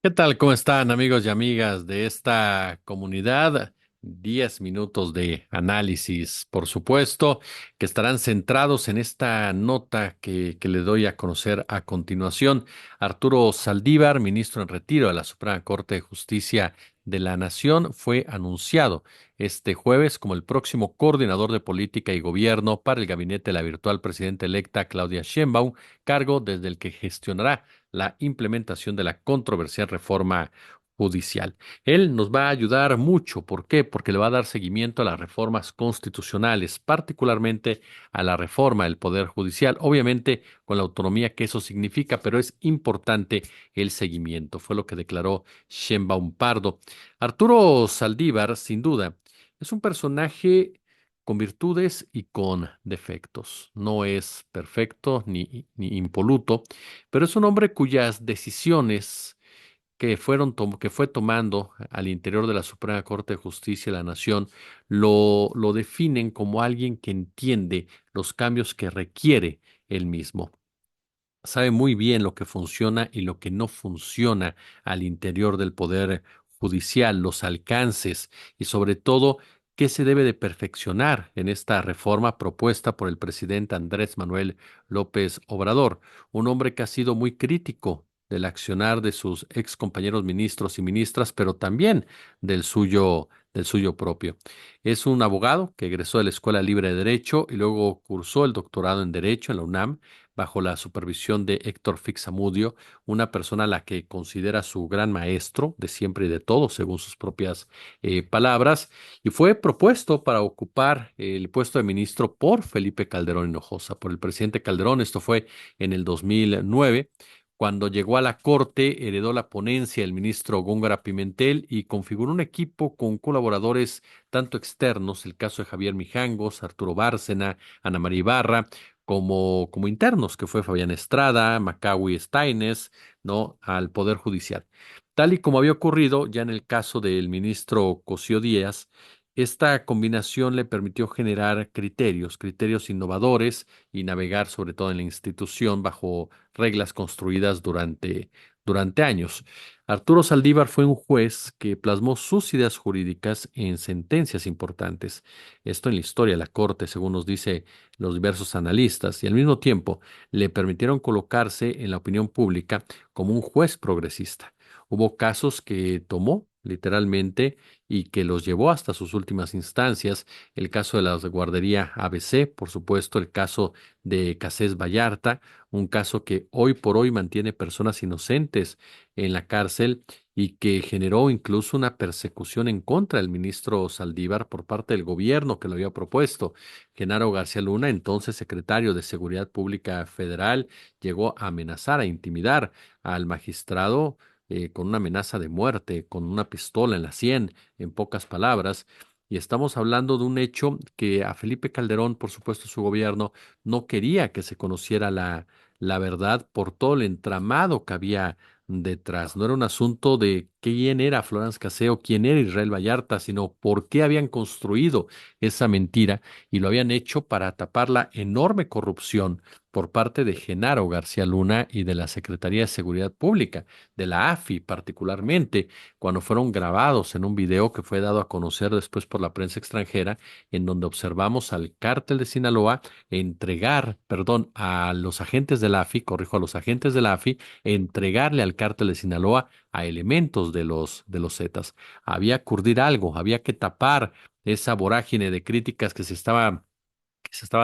¿Qué tal? ¿Cómo están amigos y amigas de esta comunidad? 10 minutos de análisis, por supuesto, que estarán centrados en esta nota que le doy a conocer a continuación. Arturo Saldívar, ministro en retiro de la Suprema Corte de Justicia de la Nación, fue anunciado este jueves como el próximo coordinador de política y gobierno para el gabinete de la virtual presidenta electa Claudia Sheinbaum, cargo desde el que gestionará la implementación de la controversial reforma judicial. Él nos va a ayudar mucho. ¿Por qué? Porque le va a dar seguimiento a las reformas constitucionales, particularmente a la reforma del Poder Judicial, obviamente con la autonomía que eso significa, pero es importante el seguimiento. Fue lo que declaró Sheinbaum Pardo. Arturo Saldívar, sin duda, es un personaje con virtudes y con defectos. No es perfecto ni impoluto, pero es un hombre cuyas decisiones que fue tomando al interior de la Suprema Corte de Justicia de la Nación lo definen como alguien que entiende los cambios que requiere él mismo. Sabe muy bien lo que funciona y lo que no funciona al interior del Poder Judicial, los alcances y sobre todo qué se debe de perfeccionar en esta reforma propuesta por el presidente Andrés Manuel López Obrador, un hombre que ha sido muy crítico del accionar de sus ex compañeros ministros y ministras, pero también del suyo propio. Es un abogado que egresó de la Escuela Libre de Derecho y luego cursó el doctorado en Derecho en la UNAM bajo la supervisión de Héctor Fixamudio, una persona a la que considera su gran maestro de siempre y de todo, según sus propias palabras, y fue propuesto para ocupar el puesto de ministro por Felipe Calderón Hinojosa, por el presidente Calderón. Esto fue en el 2009. Cuando llegó a la Corte, heredó la ponencia del ministro Góngora Pimentel y configuró un equipo con colaboradores tanto externos, el caso de Javier Mijangos, Arturo Bárcena, Ana María Ibarra, como internos, que fue Fabián Estrada, Macahui Staines, ¿no? Al Poder Judicial. Tal y como había ocurrido ya en el caso del ministro Cosío Díaz, esta combinación le permitió generar criterios innovadores y navegar sobre todo en la institución bajo reglas construidas durante años. Arturo Saldívar fue un juez que plasmó sus ideas jurídicas en sentencias importantes. Esto en la historia de la Corte, según nos dice los diversos analistas, y al mismo tiempo le permitieron colocarse en la opinión pública como un juez progresista. Hubo casos que tomó literalmente y que los llevó hasta sus últimas instancias. El caso de la guardería ABC, por supuesto, el caso de Casés Vallarta, un caso que hoy por hoy mantiene personas inocentes en la cárcel y que generó incluso una persecución en contra del ministro Saldívar por parte del gobierno que lo había propuesto. Genaro García Luna, entonces secretario de Seguridad Pública Federal, llegó a amenazar, a intimidar al magistrado con una amenaza de muerte, con una pistola en la sien, en pocas palabras. Y estamos hablando de un hecho que a Felipe Calderón, por supuesto, su gobierno no quería que se conociera la verdad por todo el entramado que había detrás. No era un asunto de quién era Florence Cassé, quién era Israel Vallarta, sino por qué habían construido esa mentira y lo habían hecho para tapar la enorme corrupción por parte de Genaro García Luna y de la Secretaría de Seguridad Pública, de la AFI particularmente, cuando fueron grabados en un video que fue dado a conocer después por la prensa extranjera, en donde observamos al cártel de Sinaloa entregar, perdón, a los agentes de la AFI, corrijo, a los agentes de la AFI, entregarle al cártel de Sinaloa a elementos de los Zetas. Había que urdir algo, había que tapar esa vorágine de críticas que se estaba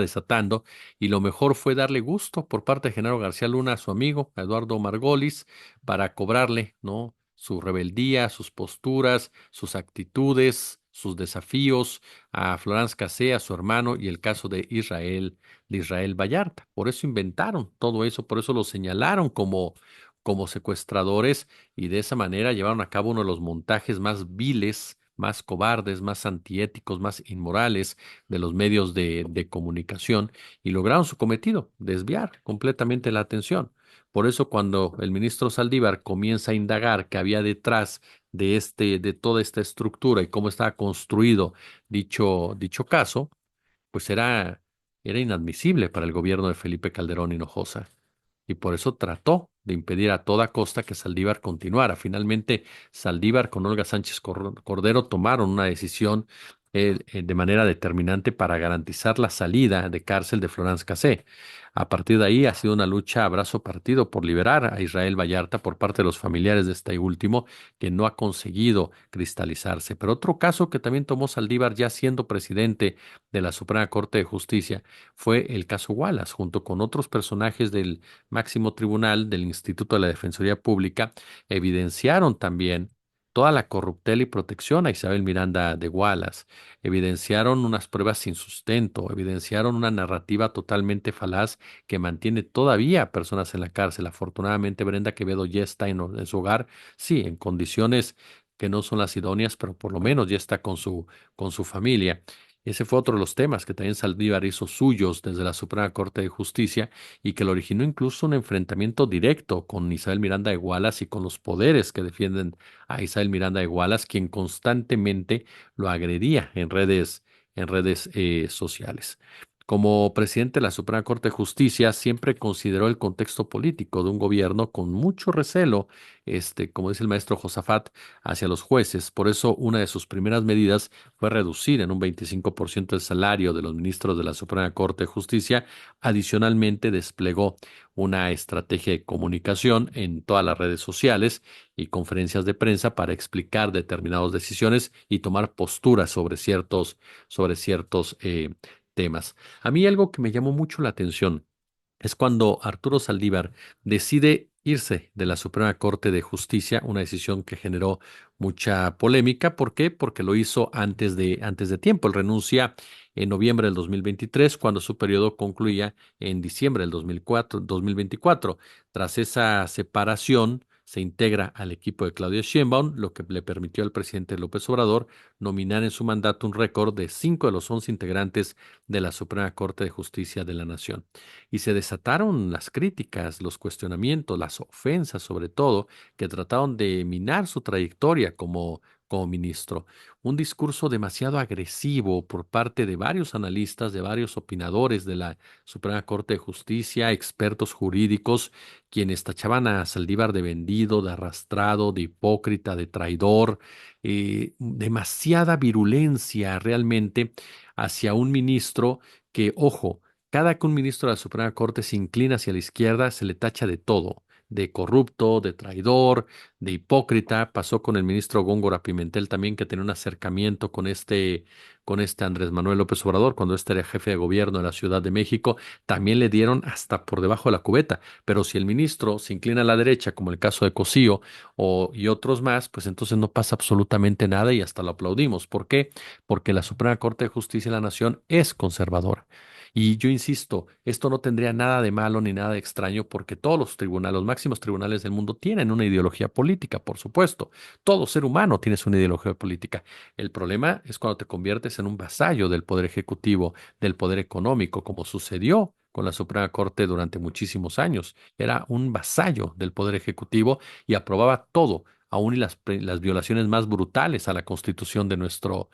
desatando, y lo mejor fue darle gusto por parte de Genaro García Luna a su amigo, a Eduardo Margolis, para cobrarle, ¿no? Su rebeldía, sus posturas, sus actitudes, sus desafíos a Florence Cassé, a su hermano, y el caso de Israel Vallarta. Por eso inventaron todo eso, por eso lo señalaron como secuestradores, y de esa manera llevaron a cabo uno de los montajes más viles, más cobardes, más antiéticos, más inmorales de los medios de comunicación, y lograron su cometido, desviar completamente la atención. Por eso cuando el ministro Saldívar comienza a indagar qué había detrás de toda esta estructura y cómo estaba construido dicho caso, pues era inadmisible para el gobierno de Felipe Calderón Hinojosa. y por eso trató de impedir a toda costa que Saldívar continuara. Finalmente, Saldívar con Olga Sánchez Cordero tomaron una decisión de manera determinante para garantizar la salida de cárcel de Florence Cassé. A partir de ahí ha sido una lucha a brazo partido por liberar a Israel Vallarta por parte de los familiares de este último, que no ha conseguido cristalizarse. Pero otro caso que también tomó Saldívar ya siendo presidente de la Suprema Corte de Justicia fue el caso Wallace, junto con otros personajes del máximo tribunal del Instituto de la Defensoría Pública, evidenciaron también toda la corruptela y protección a Isabel Miranda de Wallace, evidenciaron unas pruebas sin sustento, evidenciaron una narrativa totalmente falaz que mantiene todavía a personas en la cárcel. Afortunadamente, Brenda Quevedo ya está en su hogar, sí, en condiciones que no son las idóneas, pero por lo menos ya está con su familia. Ese fue otro de los temas que también Saldívar hizo suyos desde la Suprema Corte de Justicia y que lo originó incluso un enfrentamiento directo con Isabel Miranda de Wallace y con los poderes que defienden a Isabel Miranda de Wallace, quien constantemente lo agredía en redes sociales. Como presidente de la Suprema Corte de Justicia, siempre consideró el contexto político de un gobierno con mucho recelo, como dice el maestro Josafat, hacia los jueces. Por eso, una de sus primeras medidas fue reducir en un 25% el salario de los ministros de la Suprema Corte de Justicia. Adicionalmente, desplegó una estrategia de comunicación en todas las redes sociales y conferencias de prensa para explicar determinadas decisiones y tomar posturas sobre ciertos temas. A mí algo que me llamó mucho la atención es cuando Arturo Saldívar decide irse de la Suprema Corte de Justicia, una decisión que generó mucha polémica. ¿Por qué? Porque lo hizo antes de tiempo. Él renuncia en noviembre del 2023, cuando su periodo concluía en diciembre del 2024. Tras esa separación, se integra al equipo de Claudia Sheinbaum, lo que le permitió al presidente López Obrador nominar en su mandato un récord de 5 de los 11 integrantes de la Suprema Corte de Justicia de la Nación. Y se desataron las críticas, los cuestionamientos, las ofensas sobre todo, que trataron de minar su trayectoria como ministro. Un discurso demasiado agresivo por parte de varios analistas, de varios opinadores de la Suprema Corte de Justicia, expertos jurídicos, quienes tachaban a Saldívar de vendido, de arrastrado, de hipócrita, de traidor, demasiada virulencia realmente hacia un ministro que, ojo, cada que un ministro de la Suprema Corte se inclina hacia la izquierda, se le tacha de todo, de corrupto, de traidor, de hipócrita. Pasó con el ministro Góngora Pimentel también, que tenía un acercamiento con este Andrés Manuel López Obrador, cuando este era jefe de gobierno de la Ciudad de México. También le dieron hasta por debajo de la cubeta. Pero si el ministro se inclina a la derecha, como el caso de Cosío y otros más, pues entonces no pasa absolutamente nada y hasta lo aplaudimos. ¿Por qué? Porque la Suprema Corte de Justicia de la Nación es conservadora. Y yo insisto, esto no tendría nada de malo ni nada de extraño porque todos los tribunales, los máximos tribunales del mundo tienen una ideología política, por supuesto. Todo ser humano tiene una ideología política. El problema es cuando te conviertes en un vasallo del poder ejecutivo, del poder económico, como sucedió con la Suprema Corte durante muchísimos años. Era un vasallo del poder ejecutivo y aprobaba todo, aún y las violaciones más brutales a la Constitución de nuestro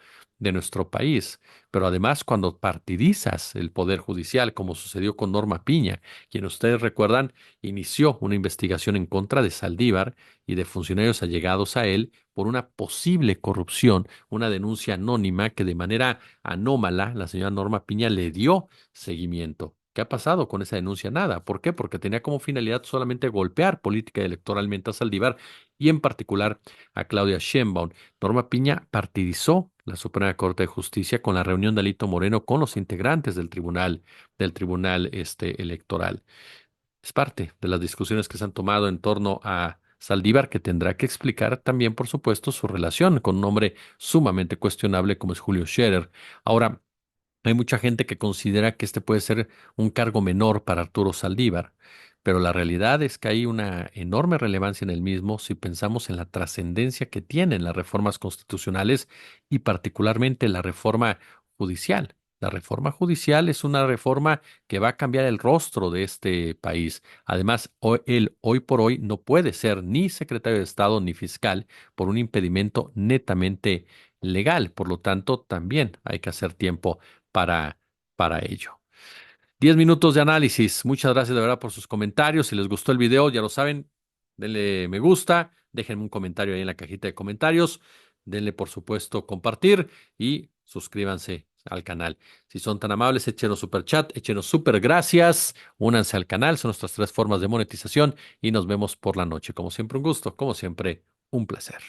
país. Pero además, cuando partidizas el Poder Judicial, como sucedió con Norma Piña, quien ustedes recuerdan, inició una investigación en contra de Saldívar y de funcionarios allegados a él por una posible corrupción, una denuncia anónima que de manera anómala la señora Norma Piña le dio seguimiento. ¿Qué ha pasado con esa denuncia? Nada. ¿Por qué? Porque tenía como finalidad solamente golpear política y electoralmente a Saldívar y en particular a Claudia Sheinbaum. Norma Piña partidizó la Suprema Corte de Justicia con la reunión de Alito Moreno con los integrantes del tribunal electoral. Es parte de las discusiones que se han tomado en torno a Saldívar, que tendrá que explicar también, por supuesto, su relación con un hombre sumamente cuestionable como es Julio Scherer. Ahora, hay mucha gente que considera que este puede ser un cargo menor para Arturo Saldívar, pero la realidad es que hay una enorme relevancia en el mismo si pensamos en la trascendencia que tienen las reformas constitucionales y particularmente la reforma judicial. La reforma judicial es una reforma que va a cambiar el rostro de este país. Además, él hoy por hoy no puede ser ni secretario de Estado ni fiscal por un impedimento netamente legal. Por lo tanto, también hay que hacer tiempo para, para ello. 10 minutos de análisis. Muchas gracias de verdad por sus comentarios. Si les gustó el video, ya lo saben, denle me gusta, déjenme un comentario ahí en la cajita de comentarios, denle por supuesto compartir y suscríbanse al canal. Si son tan amables, échenos super chat, échenos super gracias, únanse al canal, son nuestras tres formas de monetización y nos vemos por la noche. Como siempre, un gusto, como siempre, un placer.